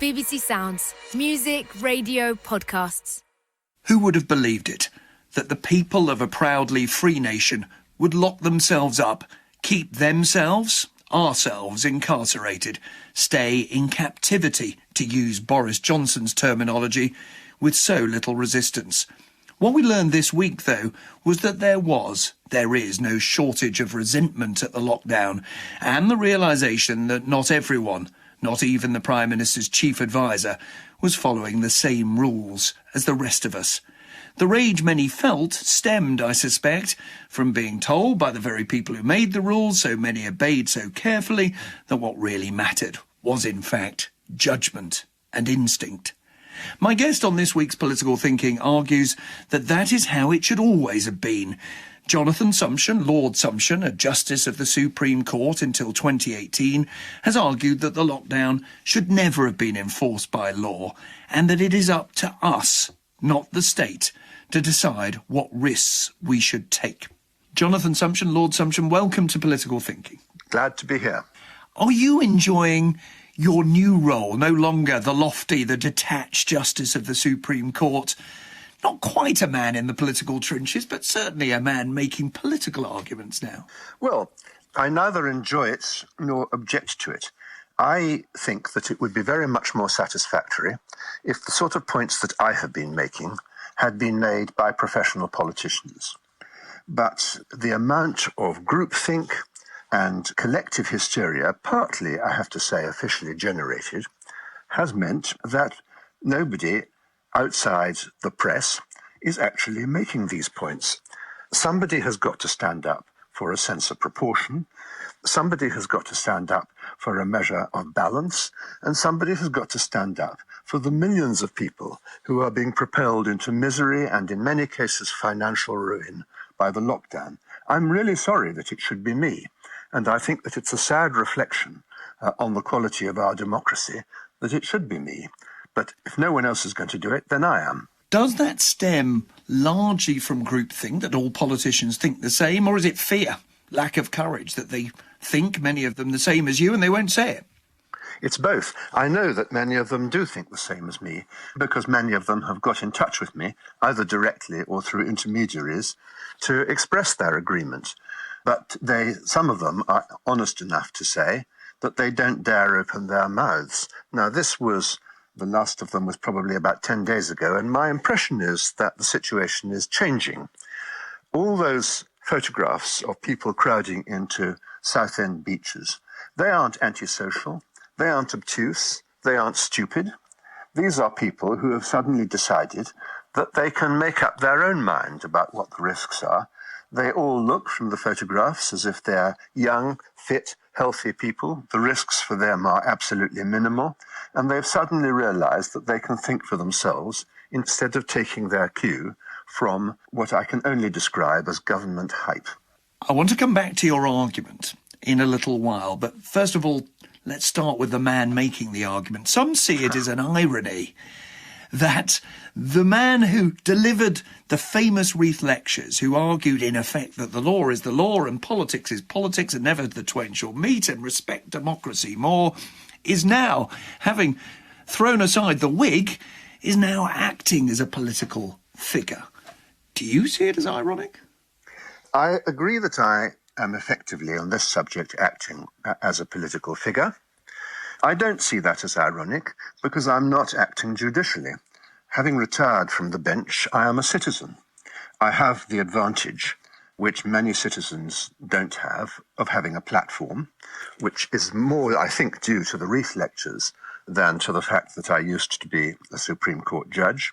BBC Sounds. Music, radio, podcasts. Who would have believed it, that the people of a proudly free nation would lock themselves up, keep themselves, ourselves, incarcerated, stay in captivity, to use Boris Johnson's terminology, with so little resistance? What we learned this week, though, was that there is no shortage of resentment at the lockdown, and the realisation that not everyone, not even the Prime Minister's chief advisor, was following the same rules as the rest of us. The rage many felt stemmed, I suspect, from being told by the very people who made the rules so many obeyed so carefully that what really mattered was, in fact, judgment and instinct. My guest on this week's Political Thinking argues that is how it should always have been. Jonathan Sumption, Lord Sumption, a Justice of the Supreme Court until 2018, has argued that the lockdown should never have been enforced by law, and that it is up to us, not the state, to decide what risks we should take. Jonathan Sumption, Lord Sumption, welcome to Political Thinking. Glad to be here. Are you enjoying your new role, no longer the lofty, the detached Justice of the Supreme Court? Not quite a man in the political trenches, but certainly a man making political arguments now. Well, I neither enjoy it nor object to it. I think that it would be very much more satisfactory if the sort of points that I have been making had been made by professional politicians. But the amount of groupthink and collective hysteria, partly, I have to say, officially generated, has meant that nobody outside the press is actually making these points. Somebody has got to stand up for a sense of proportion, somebody has got to stand up for a measure of balance, and somebody has got to stand up for the millions of people who are being propelled into misery and, in many cases, financial ruin by the lockdown. I'm really sorry that it should be me. And I think that it's a sad reflection on the quality of our democracy that it should be me. But if no one else is going to do it, then I am. Does that stem largely from groupthink, that all politicians think the same, or is it fear, lack of courage, that they think, many of them, the same as you and they won't say it? It's both. I know that many of them do think the same as me, because many of them have got in touch with me, either directly or through intermediaries, to express their agreement. But some of them are honest enough to say that they don't dare open their mouths. Now, the last of them was probably about 10 days ago, and my impression is that the situation is changing. All those photographs of people crowding into Southend beaches, they aren't antisocial, they aren't obtuse, they aren't stupid. These are people who have suddenly decided that they can make up their own mind about what the risks are. They all look from the photographs as if they're young, fit, healthy people. The risks for them are absolutely minimal. And they've suddenly realized that they can think for themselves instead of taking their cue from what I can only describe as government hype. I want to come back to your argument in a little while, but first of all, let's start with the man making the argument. Some see it as an irony that the man who delivered the famous Reith lectures, who argued in effect that the law is the law and politics is politics and never the twain shall meet and respect democracy more, is now, having thrown aside the wig, is now acting as a political figure. Do you see it as ironic? I agree that I am effectively on this subject acting as a political figure. I don't see that as ironic because I'm not acting judicially. Having retired from the bench, I am a citizen. I have the advantage, which many citizens don't have, of having a platform, which is more, I think, due to the Reith lectures than to the fact that I used to be a Supreme Court judge.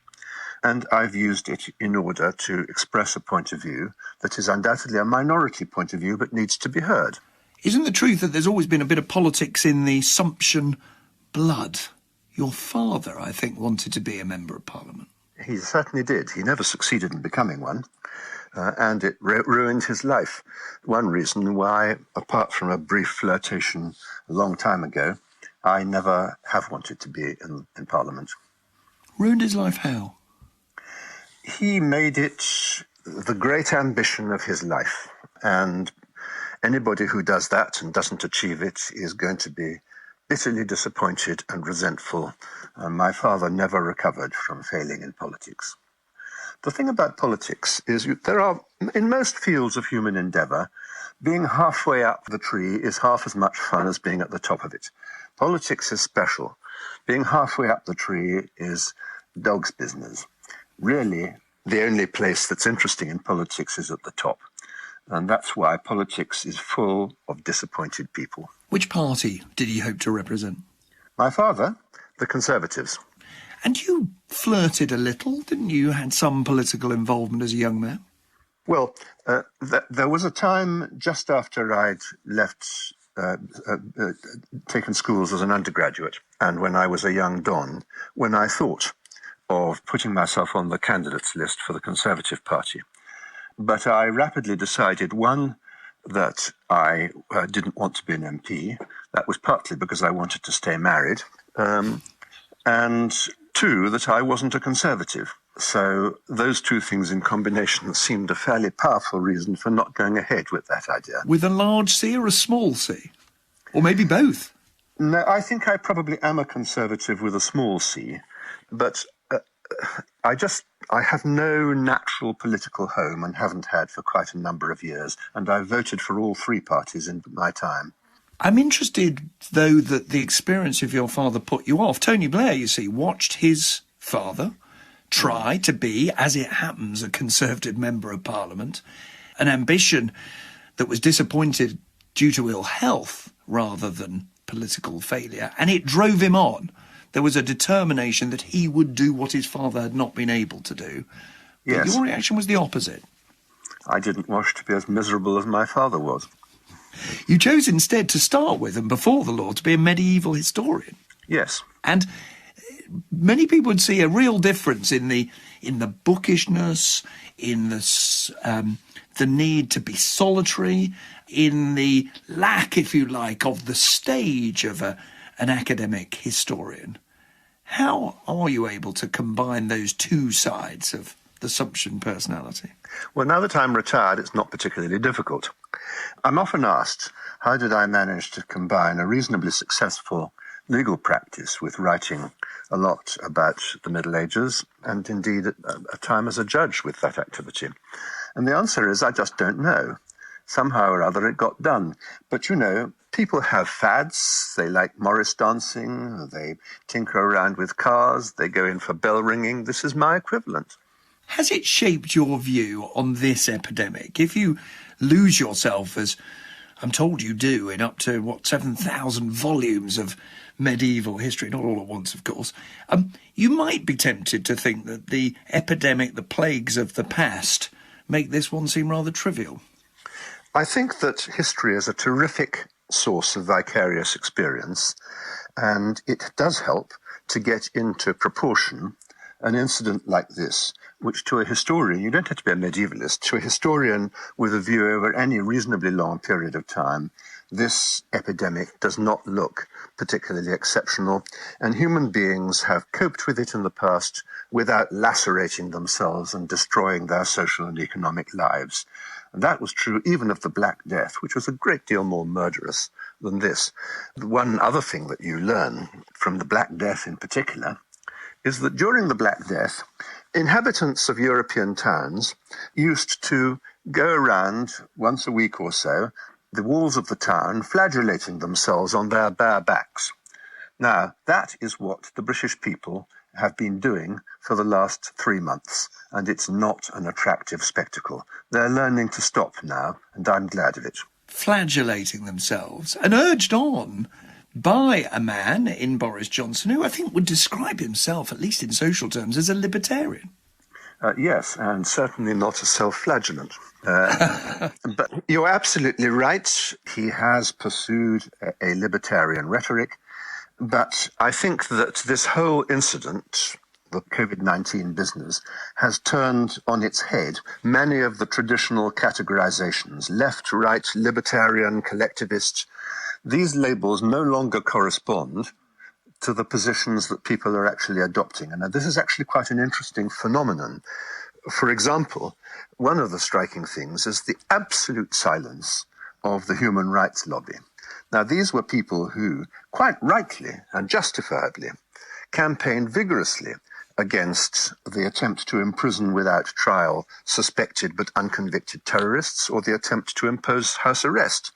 And I've used it in order to express a point of view that is undoubtedly a minority point of view but needs to be heard. Isn't the truth that there's always been a bit of politics in the Sumption blood? Your father, I think, wanted to be a Member of Parliament. He certainly did. He never succeeded in becoming one, and it ruined his life. One reason why, apart from a brief flirtation a long time ago, I never have wanted to be in Parliament. Ruined his life how? He made it the great ambition of his life, and anybody who does that and doesn't achieve it is going to be bitterly disappointed and resentful, and my father never recovered from failing in politics. The thing about politics is there are, in most fields of human endeavour, being halfway up the tree is half as much fun as being at the top of it. Politics is special. Being halfway up the tree is dog's business. Really, the only place that's interesting in politics is at the top. And that's why politics is full of disappointed people. Which party did he hope to represent? My father, the Conservatives. And you flirted a little, didn't you? Had some political involvement as a young man? Well, there was a time just after I'd left, taken schools as an undergraduate, and when I was a young don, when I thought of putting myself on the candidates list for the Conservative Party. But I rapidly decided, one, that I didn't want to be an MP. That was partly because I wanted to stay married. And two, that I wasn't a Conservative. So those two things in combination seemed a fairly powerful reason for not going ahead with that idea. With a large C or a small c? Or maybe both? No, I think I probably am a Conservative with a small c, but I have no natural political home and haven't had for quite a number of years, and I've voted for all three parties in my time. I'm interested, though, that the experience of your father put you off. Tony Blair, you see, watched his father try to be, as it happens, a Conservative member of Parliament, an ambition that was disappointed due to ill health rather than political failure, and it drove him on. There was a determination that he would do what his father had not been able to do. But yes. Your reaction was the opposite. I didn't wish to be as miserable as my father was. You chose instead to start with, and before the law, to be a medieval historian. Yes. And many people would see a real difference in the bookishness, in the need to be solitary, in the lack, if you like, of the stage of an academic historian. How are you able to combine those two sides of the Sumption personality? Well, now that I'm retired, it's not particularly difficult. I'm often asked, how did I manage to combine a reasonably successful legal practice with writing a lot about the Middle Ages, and indeed a time as a judge with that activity? And the answer is, I just don't know. Somehow or other it got done. But, you know, people have fads. They like Morris dancing, they tinker around with cars, they go in for bell ringing. This is my equivalent. Has it shaped your view on this epidemic? If you lose yourself, as I'm told you do, in up to, 7,000 volumes of medieval history, not all at once, of course, you might be tempted to think that the epidemic, the plagues of the past, make this one seem rather trivial. I think that history is a terrific source of vicarious experience, and it does help to get into proportion an incident like this, which to a historian, you don't have to be a medievalist, to a historian with a view over any reasonably long period of time, this epidemic does not look particularly exceptional, and human beings have coped with it in the past without lacerating themselves and destroying their social and economic lives. And that was true even of the Black Death, which was a great deal more murderous than this. One other thing that you learn from the Black Death in particular is that during the Black Death, inhabitants of European towns used to go around once a week or so, the walls of the town, flagellating themselves on their bare backs. Now, that is what the British people have been doing for the last 3 months, and it's not an attractive spectacle. They're learning to stop now, and I'm glad of it. Flagellating themselves, and urged on by a man in Boris Johnson who I think would describe himself, at least in social terms, as a libertarian. Yes, and certainly not a self-flagellant. But you're absolutely right. He has pursued a libertarian rhetoric. But I think that this whole incident, the COVID-19 business, has turned on its head many of the traditional categorizations, left, right, libertarian, collectivist. These labels no longer correspond to the positions that people are actually adopting. And this is actually quite an interesting phenomenon. For example, one of the striking things is the absolute silence of the human rights lobby. Now, these were people who, quite rightly and justifiably, campaigned vigorously against the attempt to imprison without trial suspected but unconvicted terrorists or the attempt to impose house arrest.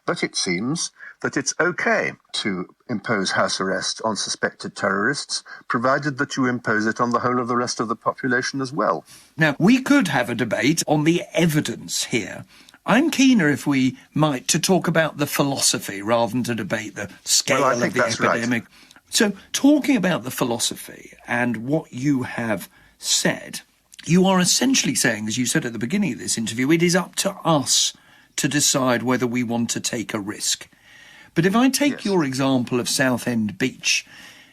But it seems that it's okay to impose house arrest on suspected terrorists, provided that you impose it on the whole of the rest of the population as well. Now, we could have a debate on the evidence here. I'm keener, if we might, to talk about the philosophy rather than to debate the scale of the epidemic. Right. So, talking about the philosophy and what you have said, you are essentially saying, as you said at the beginning of this interview, it is up to us to decide whether we want to take a risk. But if I take your example of Southend Beach,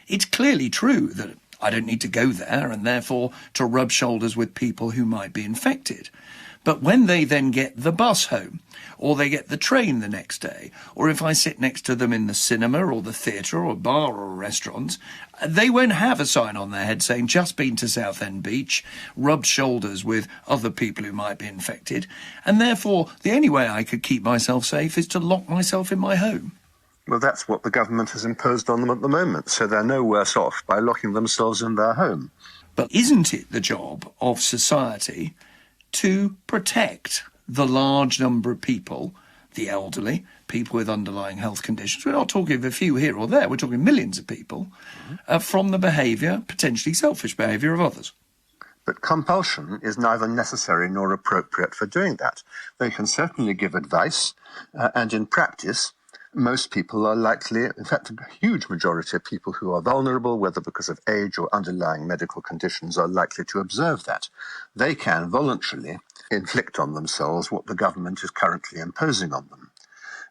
it's clearly true that I don't need to go there and therefore to rub shoulders with people who might be infected. But when they then get the bus home, or they get the train the next day, or if I sit next to them in the cinema or the theatre or bar or restaurant, they won't have a sign on their head saying, just been to Southend Beach, rubbed shoulders with other people who might be infected, and therefore the only way I could keep myself safe is to lock myself in my home. Well, that's what the government has imposed on them at the moment, so they're no worse off by locking themselves in their home. But isn't it the job of society to protect the large number of people, the elderly, people with underlying health conditions? We're not talking of a few here or there, we're talking millions of people, from the behaviour, potentially selfish behaviour of others. But compulsion is neither necessary nor appropriate for doing that. They can certainly give advice, and in practice, most people are likely, in fact, a huge majority of people who are vulnerable, whether because of age or underlying medical conditions, are likely to observe that. They can voluntarily inflict on themselves what the government is currently imposing on them.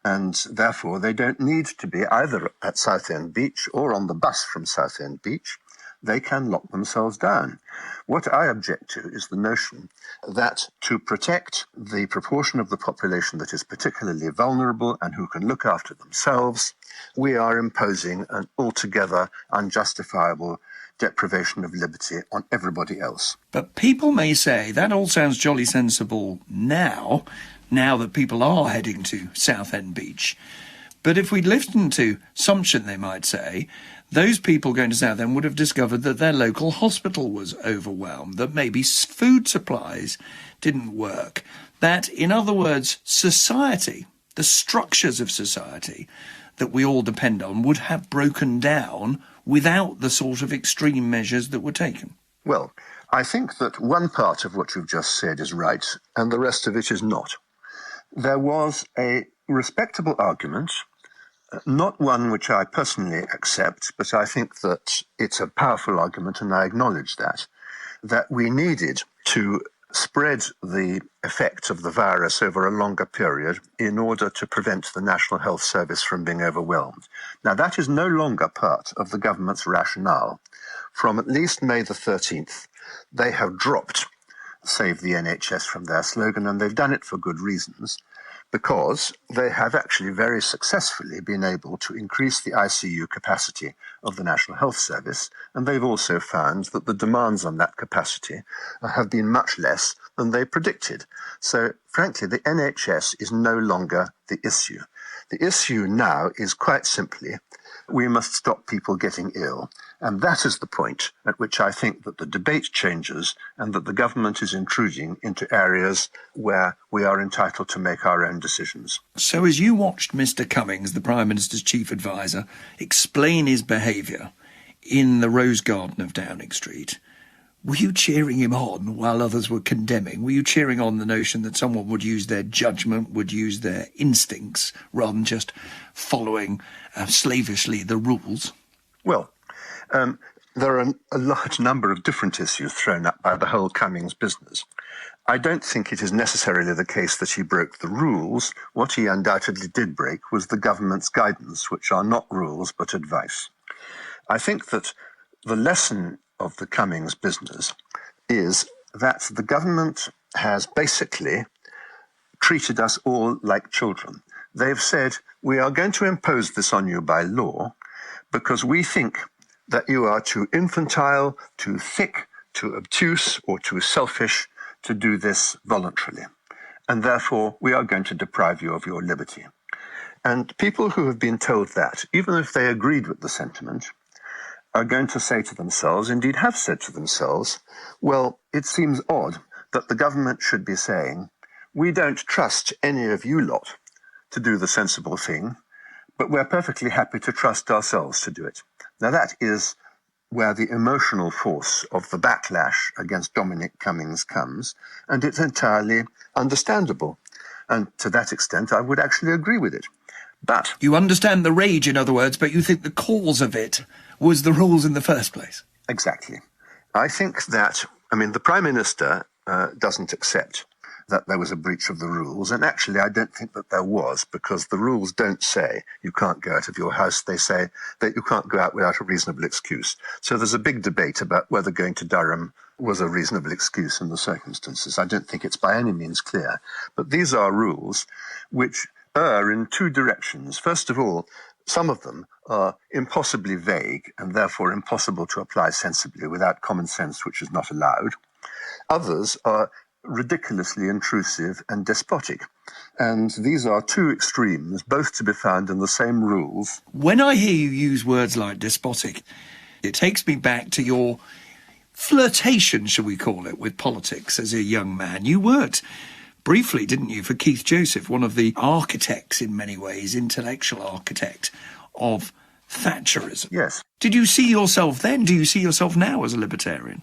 And therefore, they don't need to be either at Southend Beach or on the bus from Southend Beach. They can lock themselves down. What I object to is the notion that to protect the proportion of the population that is particularly vulnerable and who can look after themselves, we are imposing an altogether unjustifiable deprivation of liberty on everybody else. But people may say that all sounds jolly sensible now that people are heading to Southend Beach. But if we'd listened to Sumption, they might say, those people going to Southend would have discovered that their local hospital was overwhelmed, that maybe food supplies didn't work, that, in other words, society, the structures of society that we all depend on, would have broken down without the sort of extreme measures that were taken. Well, I think that one part of what you've just said is right, and the rest of it is not. There was a respectable argument, not one which I personally accept, but I think that it's a powerful argument, and I acknowledge that we needed to spread the effect of the virus over a longer period in order to prevent the National Health Service from being overwhelmed. Now, that is no longer part of the government's rationale. From at least May the 13th, they have dropped Save the NHS from their slogan, and they've done it for good reasons, because they have actually very successfully been able to increase the ICU capacity of the National Health Service, and they've also found that the demands on that capacity have been much less than they predicted. So, frankly, the NHS is no longer the issue. The issue now is quite simply, we must stop people getting ill. And that is the point at which I think that the debate changes and that the government is intruding into areas where we are entitled to make our own decisions. So as you watched Mr. Cummings, the Prime Minister's chief advisor, explain his behaviour in the Rose Garden of Downing Street, were you cheering him on while others were condemning? Were you cheering on the notion that someone would use their judgment, would use their instincts, rather than just following slavishly the rules? Well, there are a large number of different issues thrown up by the whole Cummings business. I don't think it is necessarily the case that he broke the rules. What he undoubtedly did break was the government's guidance, which are not rules but advice. I think that the lesson of the Cummings business is that the government has basically treated us all like children. They've said, we are going to impose this on you by law because we think that you are too infantile, too thick, too obtuse, or too selfish to do this voluntarily. And therefore, we are going to deprive you of your liberty. And people who have been told that, even if they agreed with the sentiment, are going to say to themselves, indeed have said to themselves, well, it seems odd that the government should be saying, we don't trust any of you lot to do the sensible thing, but we're perfectly happy to trust ourselves to do it. Now that is where the emotional force of the backlash against Dominic Cummings comes, and it's entirely understandable. And to that extent, I would actually agree with it. But you understand the rage, in other words, but you think the cause of it was the rules in the first place. Exactly. I think that, the Prime Minister doesn't accept that there was a breach of the rules, and actually I don't think that there was, because the rules don't say you can't go out of your house. They say that you can't go out without a reasonable excuse. So there's a big debate about whether going to Durham was a reasonable excuse in the circumstances. I don't think it's by any means clear. But these are rules which err in two directions. First of all, some of them are impossibly vague and therefore impossible to apply sensibly without common sense, which is not allowed. Others are ridiculously intrusive and despotic. And these are two extremes, both to be found in the same rules. When I hear you use words like despotic, it takes me back to your flirtation, shall we call it, with politics as a young man. You worked briefly, didn't you, for Keith Joseph, one of the architects in many ways, intellectual architect of Thatcherism. Yes. Did you see yourself then? Do you see yourself now as a libertarian?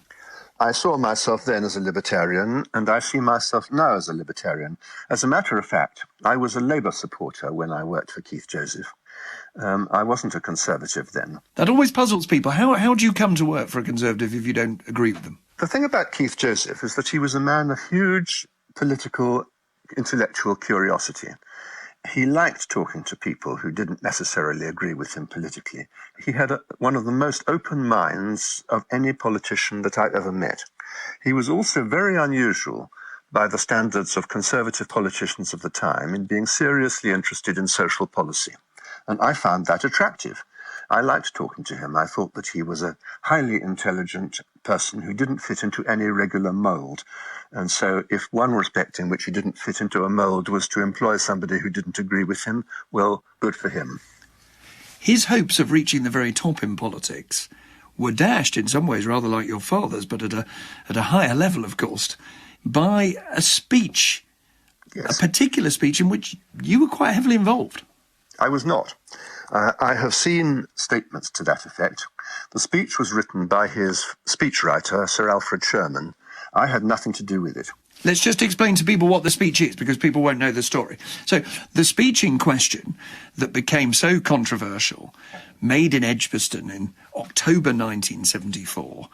I saw myself then as a libertarian, and I see myself now as a libertarian. As a matter of fact, I was a Labour supporter when I worked for Keith Joseph. I wasn't a Conservative then. That always puzzles people. How do you come to work for a Conservative if you don't agree with them? The thing about Keith Joseph is that he was a man of huge political, intellectual curiosity. He liked talking to people who didn't necessarily agree with him politically. He had one of the most open minds of any politician that I've ever met. He was also very unusual by the standards of Conservative politicians of the time in being seriously interested in social policy. And I found that attractive. I liked talking to him. I thought that he was a highly intelligent person who didn't fit into any regular mould. And so if one respect in which he didn't fit into a mould was to employ somebody who didn't agree with him, well, good for him. His hopes of reaching the very top in politics were dashed in some ways rather like your father's, but at a higher level, of course, by a speech, Yes. a particular speech in which you were quite heavily involved. I was not. I have seen statements to that effect. The speech was written by his speechwriter, Sir Alfred Sherman. I had nothing to do with it. Let's just explain to people what the speech is, because people won't know the story. So, the speech in question that became so controversial, made in Edgbaston in October 1974,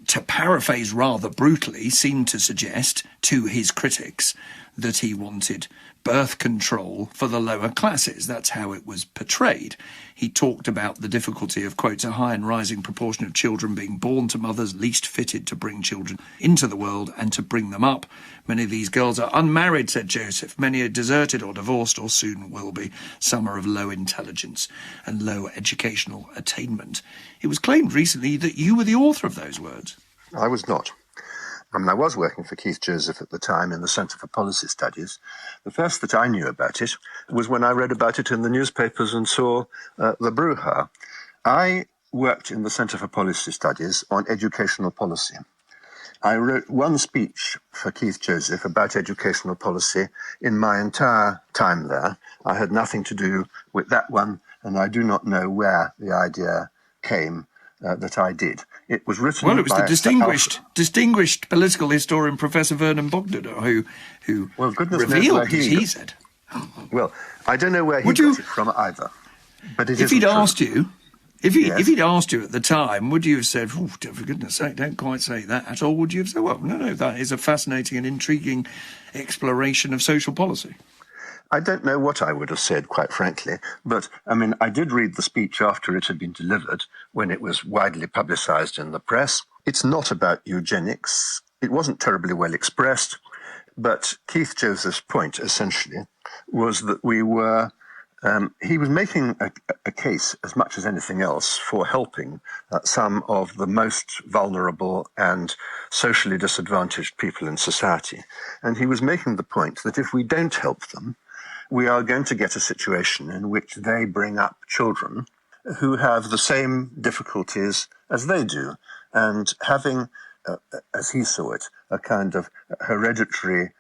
to paraphrase rather brutally, seemed to suggest to his critics that he wanted birth control for the lower classes. That's how it was portrayed. He talked about the difficulty of, quote, a high and rising proportion of children being born to mothers least fitted to bring children into the world and to bring them up. Many of these girls are unmarried, said Joseph. Many are deserted or divorced or soon will be. Some are of low intelligence and low educational attainment. It was claimed recently that you were the author of those words. I was not. I was working for Keith Joseph at the time in the Centre for Policy Studies. The first that I knew about it was when I read about it in the newspapers and saw the brouhaha. I worked in the Centre for Policy Studies on educational policy. I wrote one speech for Keith Joseph about educational policy in my entire time there. I had nothing to do with that one, and I do not know where the idea came that I did. It was written. Well, it was by the distinguished political historian Professor Vernon Bogdanor who well, goodness revealed, knows where as he said. Well, I don't know where he got it from either. But if he'd asked you, if he'd Yes. asked you at the time, would you have said, "Oh, for goodness' sake, don't quite say that at all"? Would you have said, "Well, no, that is a fascinating and intriguing exploration of social policy"? I don't know what I would have said, quite frankly, but I did read the speech after it had been delivered, when it was widely publicised in the press. It's not about eugenics. It wasn't terribly well expressed, but Keith Joseph's point, essentially, was that he was making a case, as much as anything else, for helping some of the most vulnerable and socially disadvantaged people in society. And he was making the point that if we don't help them, we are going to get a situation in which they bring up children who have the same difficulties as they do. And having, as he saw it, a kind of hereditary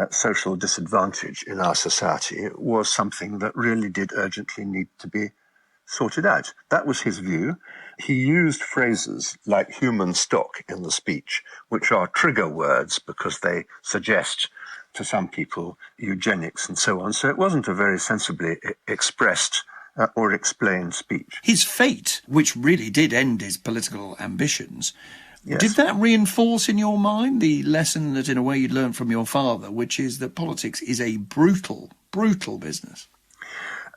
social disadvantage in our society was something that really did urgently need to be sorted out. That was his view. He used phrases like human stock in the speech, which are trigger words because they suggest to some people eugenics and so on. So it wasn't a very sensibly expressed or explained speech. His fate, which really did end his political ambitions, Yes. did that reinforce in your mind the lesson that in a way you'd learned from your father, which is that politics is a brutal, brutal business?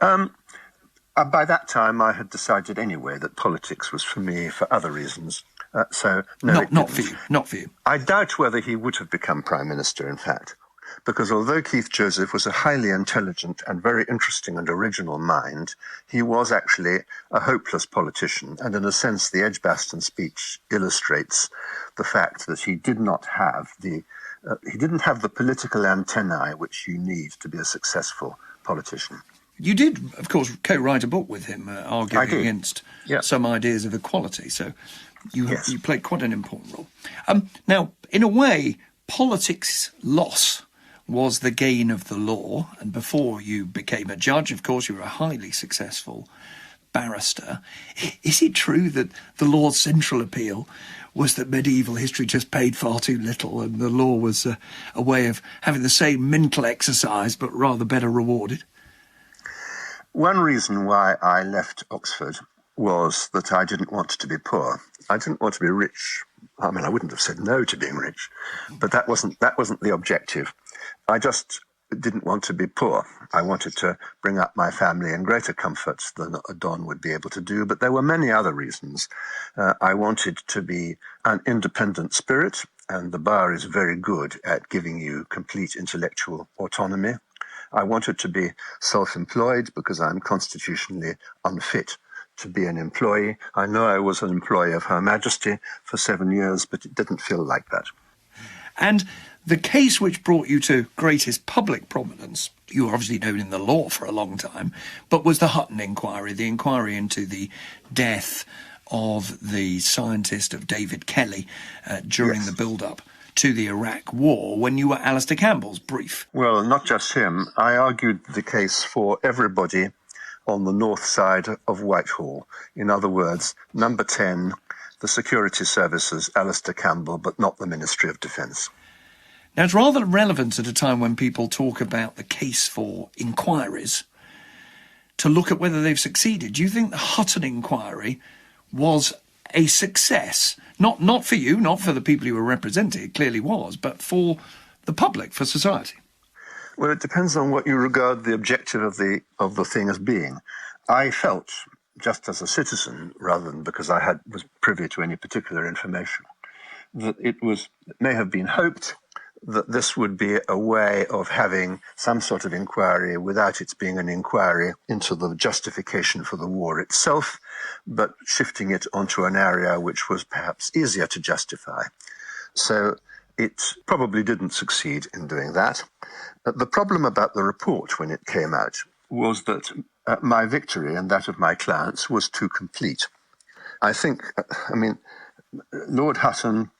By that time, I had decided anyway that politics was for me for other reasons. So no, Not for you. Not for you. I doubt whether he would have become Prime Minister, in fact, because although Keith Joseph was a highly intelligent and very interesting and original mind, he was actually a hopeless politician. And in a sense, the Edgbaston speech illustrates the fact that he didn't have the political antennae which you need to be a successful politician. You did, of course, co-write a book with him, arguing against some ideas of equality. So you played quite an important role. Now, in a way, politics' loss was the gain of the law. And before you became a judge, of course, you were a highly successful barrister. Is it true that the law's central appeal was that medieval history just paid far too little and the law was a way of having the same mental exercise but rather better rewarded? One reason why I left Oxford was that I didn't want to be poor. I didn't want to be rich. I mean, I wouldn't have said no to being rich, but that wasn't the objective. I just didn't want to be poor. I wanted to bring up my family in greater comfort than a Don would be able to do, but there were many other reasons. I wanted to be an independent spirit, and the bar is very good at giving you complete intellectual autonomy. I wanted to be self-employed because I'm constitutionally unfit to be an employee. I know I was an employee of Her Majesty for 7 years, but it didn't feel like that. And the case which brought you to greatest public prominence, you were obviously known in the law for a long time, but was the Hutton inquiry, the inquiry into the death of the scientist of David Kelly during the build-up to the Iraq War, when you were Alistair Campbell's brief. Well, not just him. I argued the case for everybody on the north side of Whitehall. In other words, number 10, the security services, Alistair Campbell, but not the Ministry of Defence. Now, it's rather relevant at a time when people talk about the case for inquiries to look at whether they've succeeded. Do you think the Hutton inquiry was a success? Not for you, not for the people you were representing, it clearly was, but for the public, for society. Well, it depends on what you regard the objective of the thing as being. I felt, just as a citizen, rather than because I was privy to any particular information, that it may have been hoped that this would be a way of having some sort of inquiry without it being an inquiry into the justification for the war itself, but shifting it onto an area which was perhaps easier to justify. So it probably didn't succeed in doing that. The problem about the report when it came out was that my victory and that of my clients was too complete. I think, Lord Hutton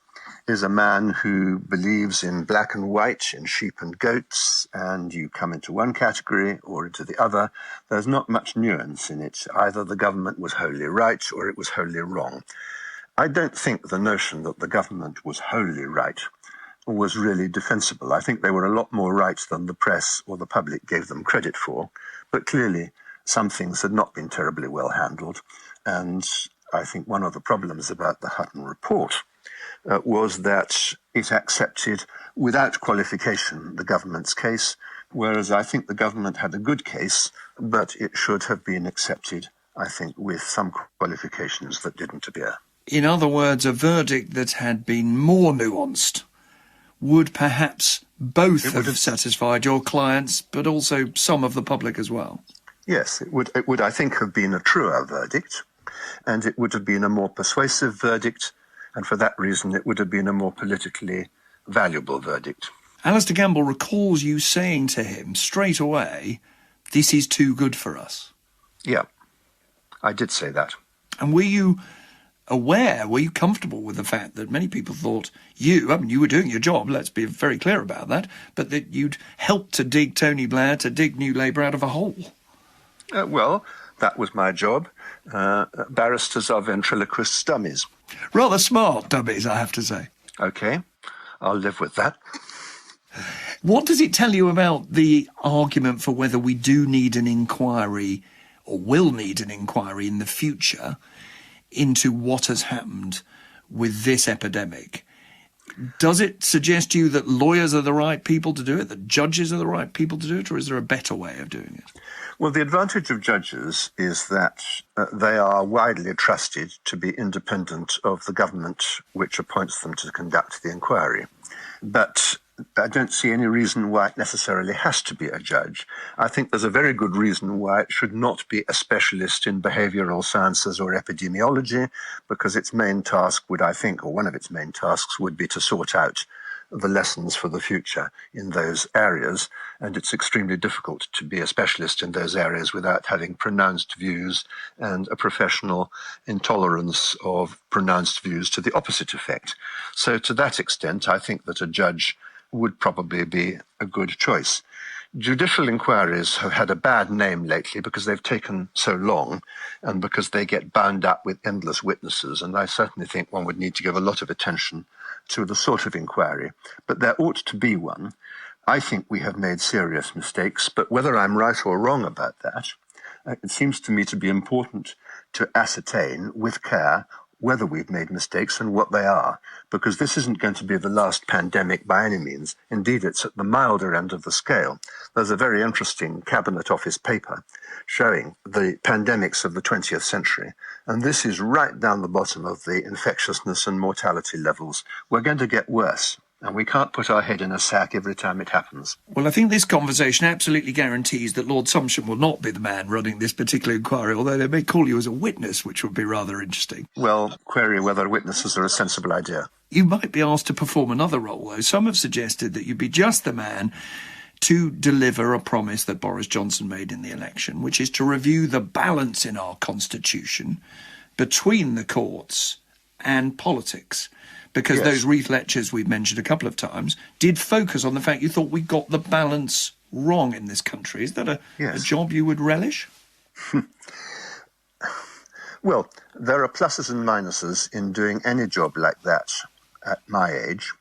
is a man who believes in black and white, in sheep and goats, and you come into one category or into the other. There's not much nuance in it. Either the government was wholly right or it was wholly wrong. I don't think the notion that the government was wholly right was really defensible. I think they were a lot more right than the press or the public gave them credit for, but clearly some things had not been terribly well handled. And I think one of the problems about the Hutton report was that it accepted without qualification the government's case, whereas I think the government had a good case, but it should have been accepted, I think, with some qualifications that didn't appear. In other words, a verdict that had been more nuanced would perhaps both have satisfied your clients, but also some of the public as well. Yes, it would, I think, have been a truer verdict, and it would have been a more persuasive verdict, and for that reason it would have been a more politically valuable verdict. Alistair Campbell recalls you saying to him straight away, this is too good for us? Yeah, I did say that. And were you comfortable with the fact that many people thought you were doing your job, let's be very clear about that, but that you'd helped to dig Tony Blair, to dig New Labour out of a hole? Well, that was my job. Barristers are ventriloquist dummies. Rather smart dummies, I have to say. OK, I'll live with that. What does it tell you about the argument for whether we do need an inquiry or will need an inquiry in the future into what has happened with this epidemic? Does it suggest to you that lawyers are the right people to do it, that judges are the right people to do it, or is there a better way of doing it? Well, the advantage of judges is that they are widely trusted to be independent of the government which appoints them to conduct the inquiry. But I don't see any reason why it necessarily has to be a judge. I think there's a very good reason why it should not be a specialist in behavioral sciences or epidemiology, because its main task would, I think, or one of its main tasks would be to sort out the lessons for the future in those areas. And it's extremely difficult to be a specialist in those areas without having pronounced views and a professional intolerance of pronounced views to the opposite effect. So to that extent, I think that a judge would probably be a good choice. Judicial inquiries have had a bad name lately because they've taken so long and because they get bound up with endless witnesses. And I certainly think one would need to give a lot of attention to the sort of inquiry. But there ought to be one. I think we have made serious mistakes, but whether I'm right or wrong about that, it seems to me to be important to ascertain with care whether we've made mistakes and what they are, because this isn't going to be the last pandemic by any means. Indeed, it's at the milder end of the scale. There's a very interesting Cabinet Office paper showing the pandemics of the 20th century, and this is right down the bottom of the infectiousness and mortality levels. We're going to get worse, and we can't put our head in a sack every time it happens. Well, I think this conversation absolutely guarantees that Lord Sumption will not be the man running this particular inquiry, although they may call you as a witness, which would be rather interesting. Well, query whether witnesses are a sensible idea. You might be asked to perform another role, though. Some have suggested that you'd be just the man to deliver a promise that Boris Johnson made in the election, which is to review the balance in our constitution between the courts and politics. Because those Reith lectures we've mentioned a couple of times did focus on the fact you thought we got the balance wrong in this country. Is that a job you would relish? Well, there are pluses and minuses in doing any job like that at my age.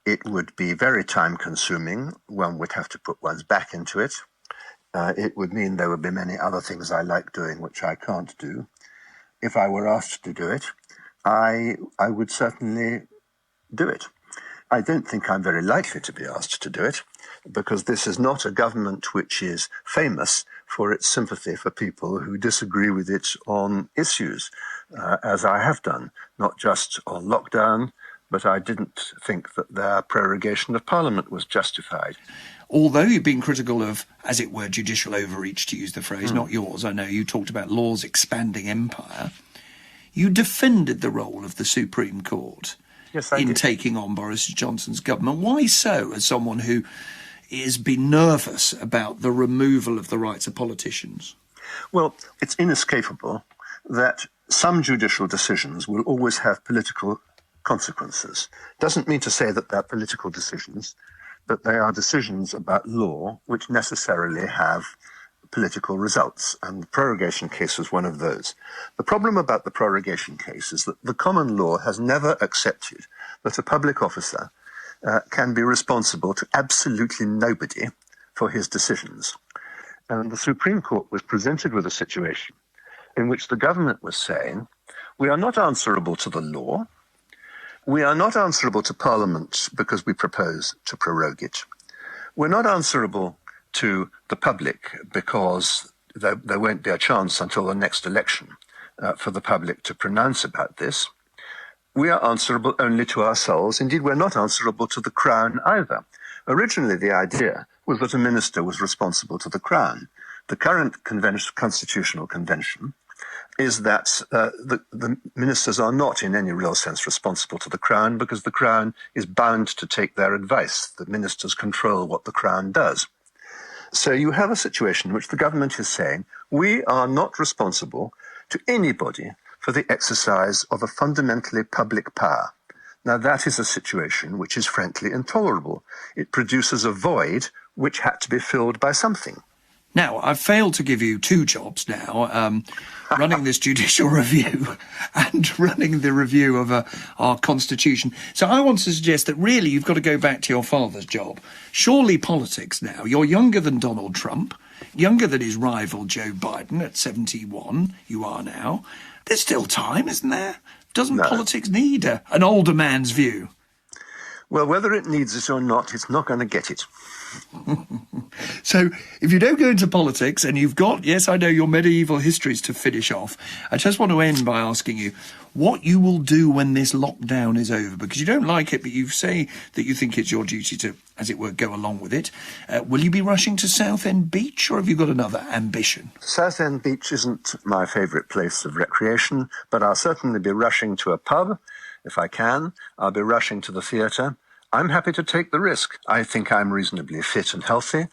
It would be very time-consuming. One would have to put one's back into it. It would mean there would be many other things I like doing which I can't do. If I were asked to do it, I would certainly do it. I don't think I'm very likely to be asked to do it, because this is not a government which is famous for its sympathy for people who disagree with it on issues, as I have done, not just on lockdown, but I didn't think that their prorogation of Parliament was justified. Although you've been critical of, as it were, judicial overreach, to use the phrase, not yours, I know you talked about law's expanding empire, you defended the role of the Supreme Court in taking on Boris Johnson's government. Why so, as someone who has been nervous about the removal of the rights of politicians? Well, it's inescapable that some judicial decisions will always have political consequences. Doesn't mean to say that they're political decisions, but they are decisions about law which necessarily have political results, and the prorogation case was one of those. The problem about the prorogation case is that the common law has never accepted that a public officer can be responsible to absolutely nobody for his decisions. And the Supreme Court was presented with a situation in which the government was saying, we are not answerable to the law, we are not answerable to Parliament because we propose to prorogue it, we're not answerable to the public because there won't be a chance until the next election for the public to pronounce about this. We are answerable only to ourselves. Indeed, we're not answerable to the Crown either. Originally, the idea was that a minister was responsible to the Crown. The current constitutional convention is that the ministers are not in any real sense responsible to the Crown because the Crown is bound to take their advice. The ministers control what the Crown does. So you have a situation in which the government is saying, we are not responsible to anybody for the exercise of a fundamentally public power. Now, that is a situation which is frankly intolerable. It produces a void which had to be filled by something. Now, I've failed to give you two jobs now, running this judicial review and running the review of our constitution. So I want to suggest that really you've got to go back to your father's job. Surely politics now. You're younger than Donald Trump, younger than his rival Joe Biden at 71, you are now. There's still time, isn't there? Doesn't politics need an older man's view? Well, whether it needs it or not, it's not going to get it. So if you don't go into politics and you've got, yes, I know, your medieval histories to finish off, I just want to end by asking you what you will do when this lockdown is over, because you don't like it, but you say that you think it's your duty to, as it were, go along with it. Will you be rushing to Southend Beach, or have you got another ambition? Southend Beach isn't my favourite place of recreation, but I'll certainly be rushing to a pub, if I can. I'll be rushing to the theatre. I'm happy to take the risk. I think I'm reasonably fit and healthy,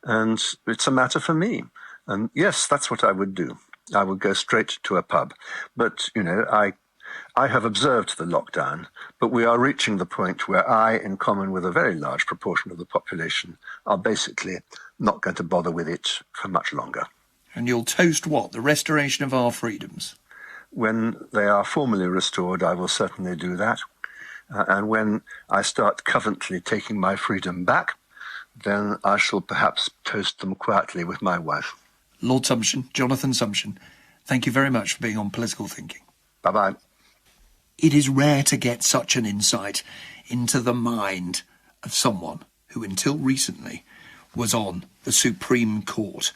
and it's a matter for me. And yes, that's what I would do. I would go straight to a pub. But, you know, I have observed the lockdown, but we are reaching the point where I, in common with a very large proportion of the population, are basically not going to bother with it for much longer. And you'll toast what? The restoration of our freedoms? When they are formally restored, I will certainly do that. And when I start covertly taking my freedom back, then I shall perhaps toast them quietly with my wife. Lord Sumption, Jonathan Sumption, thank you very much for being on Political Thinking. Bye-bye. It is rare to get such an insight into the mind of someone who until recently was on the Supreme Court.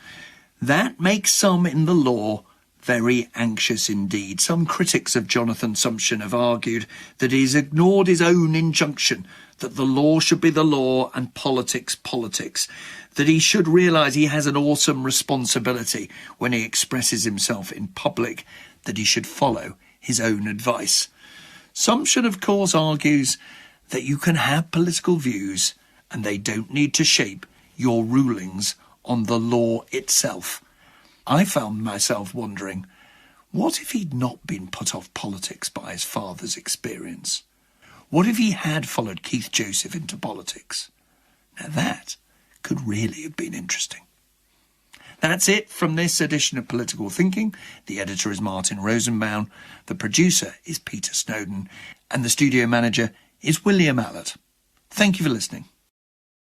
That makes some in the law very anxious indeed. Some critics of Jonathan Sumption have argued that he's ignored his own injunction that the law should be the law and politics politics, that he should realise he has an awesome responsibility when he expresses himself in public, that he should follow his own advice. Sumption, of course, argues that you can have political views and they don't need to shape your rulings on the law itself. I found myself wondering, what if he'd not been put off politics by his father's experience? What if he had followed Keith Joseph into politics? Now that could really have been interesting. That's it from this edition of Political Thinking. The editor is Martin Rosenbaum, the producer is Peter Snowden, and the studio manager is William Allett. Thank you for listening.